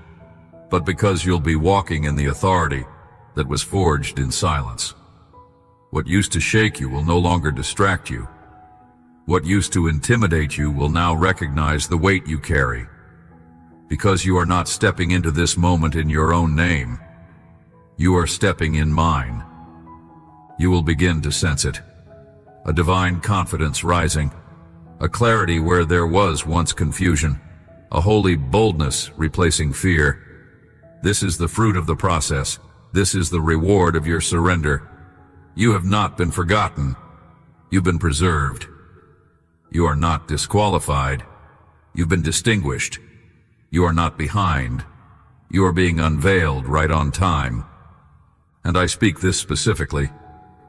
but because you'll be walking in the authority that was forged in silence. What used to shake you will no longer distract you. What used to intimidate you will now recognize the weight you carry. Because you are not stepping into this moment in your own name. You are stepping in mine. You will begin to sense it. A divine confidence rising. A clarity where there was once confusion. A holy boldness replacing fear. This is the fruit of the process. This is the reward of your surrender. You have not been forgotten. You've been preserved. You are not disqualified. You've been distinguished. You are not behind. You are being unveiled right on time. And I speak this specifically.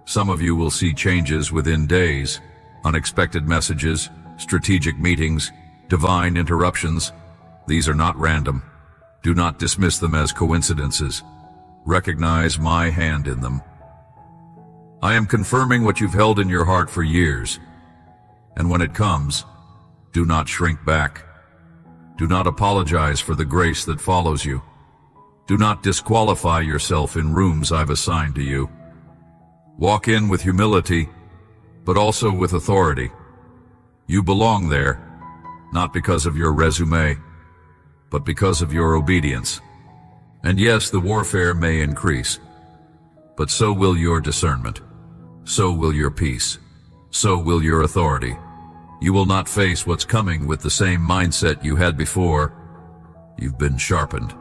Some of you will see changes within days, unexpected messages, strategic meetings, divine interruptions. These are not random. Do not dismiss them as coincidences. Recognize my hand in them. I am confirming what you've held in your heart for years. And when it comes, do not shrink back. Do not apologize for the grace that follows you. Do not disqualify yourself in rooms I've assigned to you. Walk in with humility, but also with authority. You belong there, not because of your resume, but because of your obedience. And yes, the warfare may increase, but so will your discernment. So will your peace. So will your authority. You will not face what's coming with the same mindset you had before. You've been sharpened.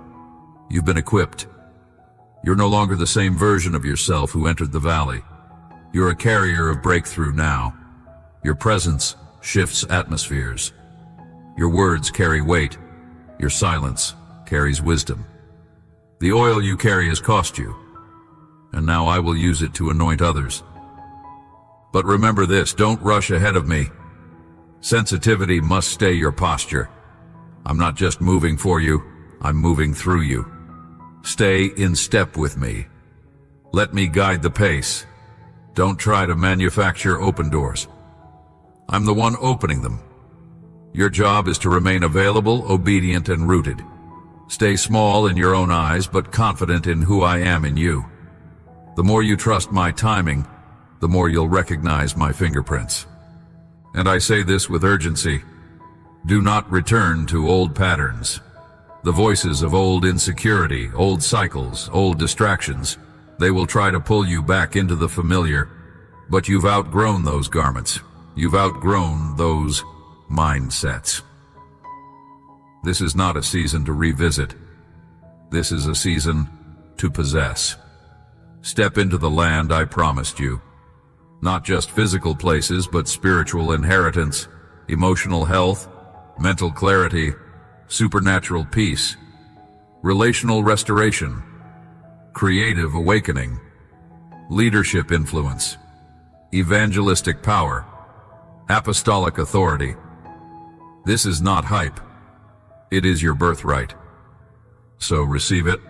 You've been equipped. You're no longer the same version of yourself who entered the valley. You're a carrier of breakthrough now. Your presence shifts atmospheres. Your words carry weight. Your silence carries wisdom. The oil you carry has cost you, and now I will use it to anoint others. But remember this, don't rush ahead of me. Sensitivity must stay your posture. I'm not just moving for you, I'm moving through you. Stay in step with me. Let me guide the pace. Don't try to manufacture open doors. I'm the one opening them. Your job is to remain available, obedient, and rooted. Stay small in your own eyes, but confident in who I am in you. The more you trust my timing, the more you'll recognize my fingerprints. And I say this with urgency. Do not return to old patterns. The voices of old insecurity, old cycles, old distractions, they will try to pull you back into the familiar, but you've outgrown those garments. You've outgrown those mindsets. This is not a season to revisit. This is a season to possess. Step into the land I promised you. Not just physical places, but spiritual inheritance, emotional health, mental clarity, supernatural peace, relational restoration, creative awakening, leadership influence, evangelistic power, apostolic authority. This is not hype. It is your birthright. So receive it.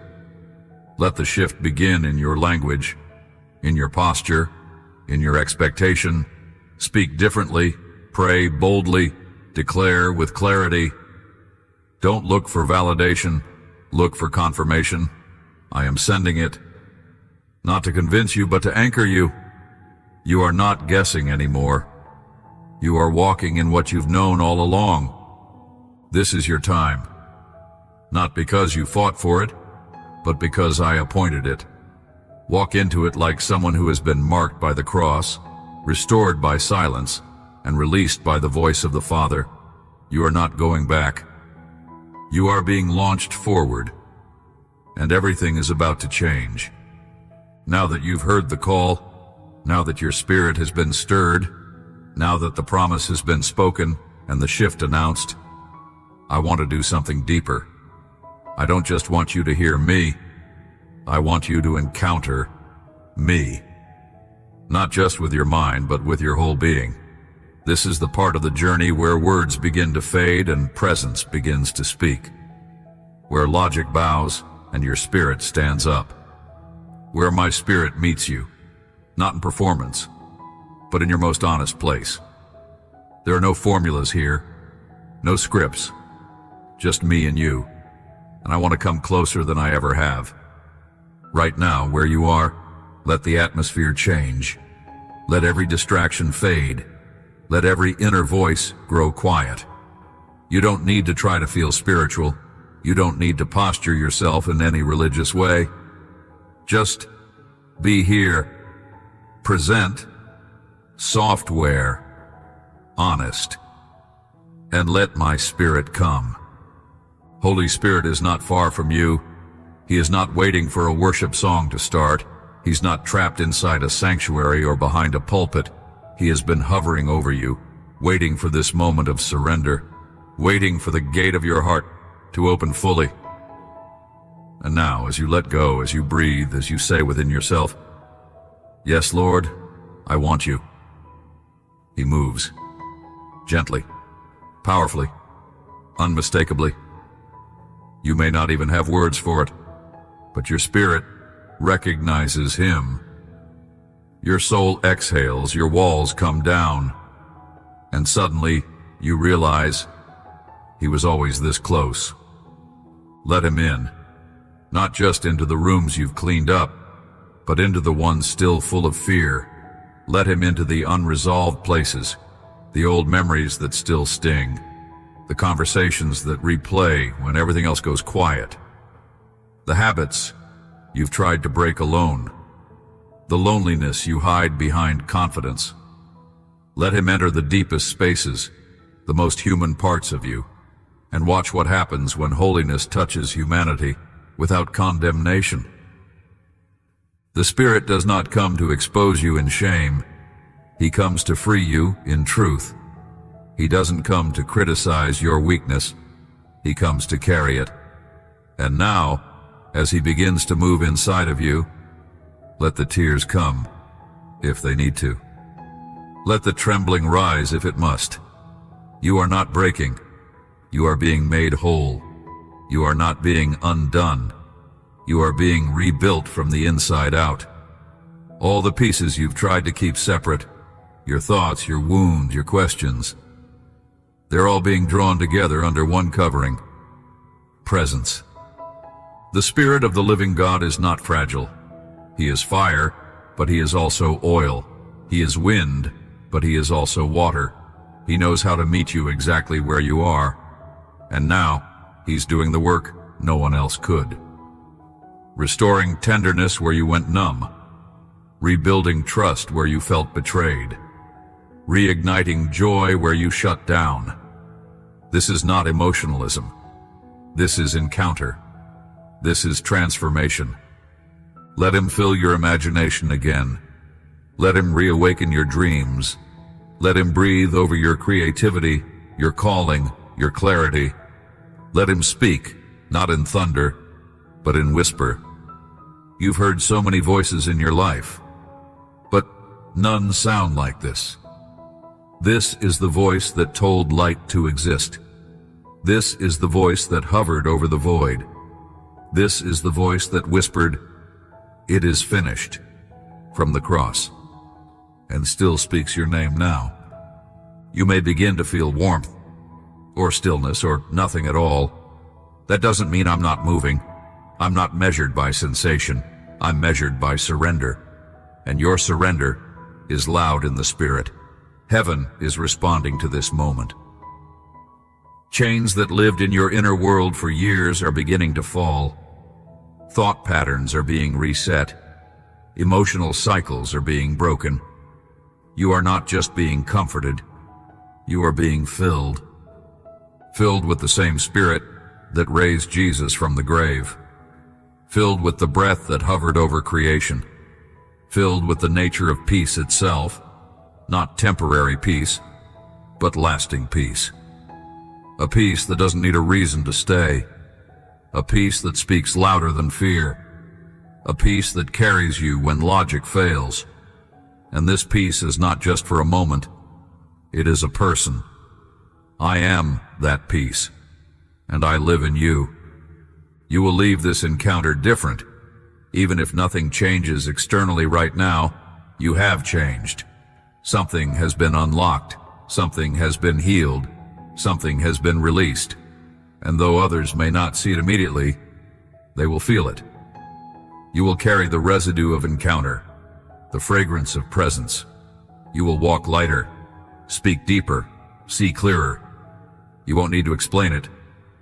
Let the shift begin in your language, in your posture, in your expectation. Speak differently, pray boldly, declare with clarity. Don't look for validation, look for confirmation. I am sending it, not to convince you, but to anchor you. You are not guessing anymore. You are walking in what you've known all along. This is your time. Not because you fought for it, but because I appointed it. Walk into it like someone who has been marked by the cross, restored by silence, and released by the voice of the Father. You are not going back. You are being launched forward, and everything is about to change. Now that you've heard the call, now that your spirit has been stirred, now that the promise has been spoken and the shift announced, I want to do something deeper. I don't just want you to hear me. I want you to encounter me. Not just with your mind, but with your whole being. This is the part of the journey where words begin to fade and presence begins to speak. Where logic bows and your spirit stands up. Where my spirit meets you, not in performance, but in your most honest place. There are no formulas here, no scripts, just me and you. And I want to come closer than I ever have. Right now, where you are, let the atmosphere change. Let every distraction fade. Let every inner voice grow quiet. You don't need to try to feel spiritual. You don't need to posture yourself in any religious way. Just be here. Present. Software. Honest. And let my spirit come. Holy Spirit is not far from you. He is not waiting for a worship song to start. He's not trapped inside a sanctuary or behind a pulpit. He has been hovering over you, waiting for this moment of surrender, waiting for the gate of your heart to open fully. And now, as you let go, as you breathe, as you say within yourself, "Yes, Lord, I want you." He moves, gently, powerfully, unmistakably. You may not even have words for it, but your spirit recognizes him. Your soul exhales, your walls come down, and suddenly you realize he was always this close. Let him in, not just into the rooms you've cleaned up, but into the ones still full of fear. Let him into the unresolved places, the old memories that still sting, the conversations that replay when everything else goes quiet, the habits you've tried to break alone, the loneliness you hide behind confidence. Let him enter the deepest spaces, the most human parts of you, and watch what happens when holiness touches humanity without condemnation. The Spirit does not come to expose you in shame. He comes to free you in truth. He doesn't come to criticize your weakness. He comes to carry it. And now, as he begins to move inside of you, let the tears come, if they need to. Let the trembling rise if it must. You are not breaking. You are being made whole. You are not being undone. You are being rebuilt from the inside out. All the pieces you've tried to keep separate, your thoughts, your wounds, your questions, they're all being drawn together under one covering: presence. The Spirit of the living God is not fragile. He is fire, but he is also oil. He is wind, but he is also water. He knows how to meet you exactly where you are. And now, he's doing the work no one else could. Restoring tenderness where you went numb. Rebuilding trust where you felt betrayed. Reigniting joy where you shut down. This is not emotionalism. This is encounter. This is transformation. Let him fill your imagination again. Let him reawaken your dreams. Let him breathe over your creativity, your calling, your clarity. Let him speak, not in thunder, but in whisper. You've heard so many voices in your life, but none sound like this. This is the voice that told light to exist. This is the voice that hovered over the void. This is the voice that whispered, "It is finished," from the cross, and still speaks your name now. You may begin to feel warmth, or stillness, or nothing at all. That doesn't mean I'm not moving. I'm not measured by sensation. I'm measured by surrender. And your surrender is loud in the Spirit. Heaven is responding to this moment. Chains that lived in your inner world for years are beginning to fall. Thought patterns are being reset. Emotional cycles are being broken. You are not just being comforted. You are being filled. Filled with the same Spirit that raised Jesus from the grave. Filled with the breath that hovered over creation. Filled with the nature of peace itself. Not temporary peace, but lasting peace. A peace that doesn't need a reason to stay. A peace that speaks louder than fear. A peace that carries you when logic fails. And this peace is not just for a moment. It is a person. I am that peace, and I live in you. You will leave this encounter different. Even if nothing changes externally right now, you have changed. Something has been unlocked. Something has been healed. Something has been released. And though others may not see it immediately, they will feel it. You will carry the residue of encounter, the fragrance of presence. You will walk lighter, speak deeper, see clearer. You won't need to explain it.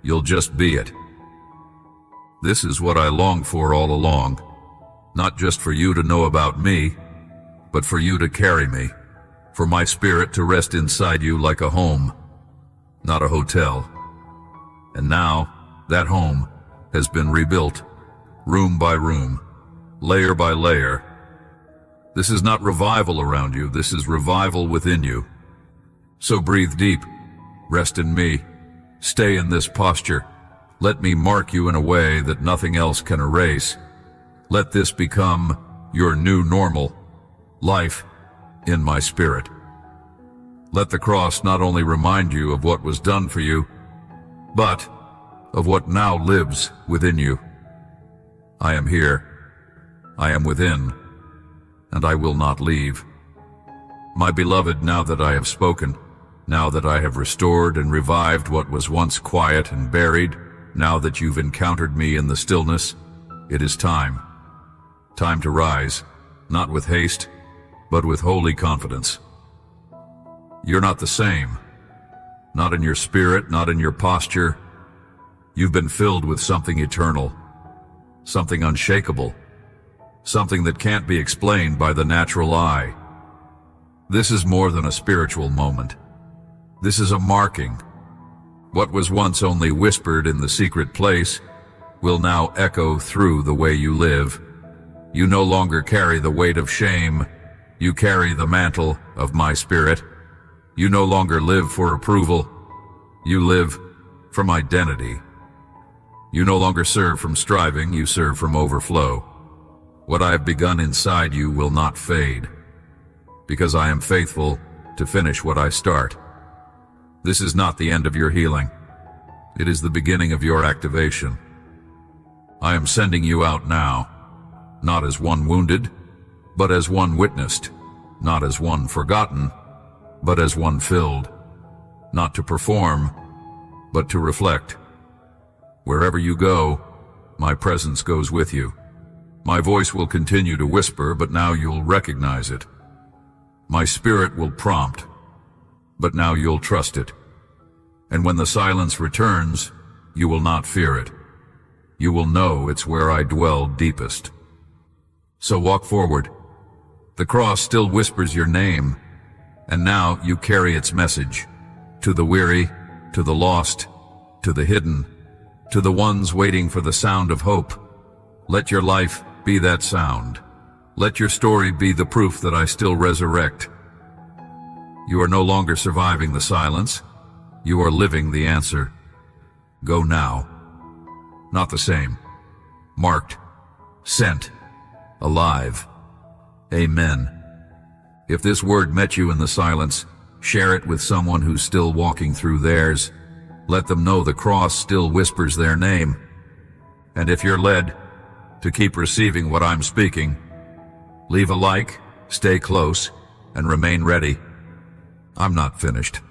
You'll just be it. This is what I longed for all along, not just for you to know about me, but for you to carry me, for my Spirit to rest inside you like a home, not a hotel. And now, that home has been rebuilt, room by room, layer by layer. This is not revival around you, this is revival within you. So breathe deep, rest in me, stay in this posture. Let me mark you in a way that nothing else can erase. Let this become your new normal, life in my Spirit. Let the cross not only remind you of what was done for you, but of what now lives within you. I am here, I am within, and I will not leave. My beloved, now that I have spoken, now that I have restored and revived what was once quiet and buried, now that you've encountered me in the stillness, it is time. Time to rise, not with haste, but with holy confidence. You're not the same. Not in your spirit, not in your posture. You've been filled with something eternal, something unshakable, something that can't be explained by the natural eye. This is more than a spiritual moment. This is a marking. What was once only whispered in the secret place will now echo through the way you live. You no longer carry the weight of shame. You carry the mantle of my spirit. You no longer live for approval. You live from identity. You no longer serve from striving, you serve from overflow. What I have begun inside you will not fade, because I am faithful to finish what I start. This is not the end of your healing. It is the beginning of your activation. I am sending you out now, not as one wounded, but as one witnessed, not as one forgotten, but as one filled, not to perform, but to reflect. Wherever you go, my presence goes with you. My voice will continue to whisper, but now you'll recognize it. My spirit will prompt, but now you'll trust it. And when the silence returns, you will not fear it. You will know it's where I dwell deepest. So walk forward. The cross still whispers your name, and now you carry its message. To the weary, to the lost, to the hidden, to the ones waiting for the sound of hope. Let your life be that sound. Let your story be the proof that I still resurrect. You are no longer surviving the silence. You are living the answer. Go now. Not the same. Marked. Sent. Alive. Amen. If this word met you in the silence, share it with someone who's still walking through theirs. Let them know the cross still whispers their name. And if you're led to keep receiving what I'm speaking, leave a like, stay close, and remain ready. I'm not finished.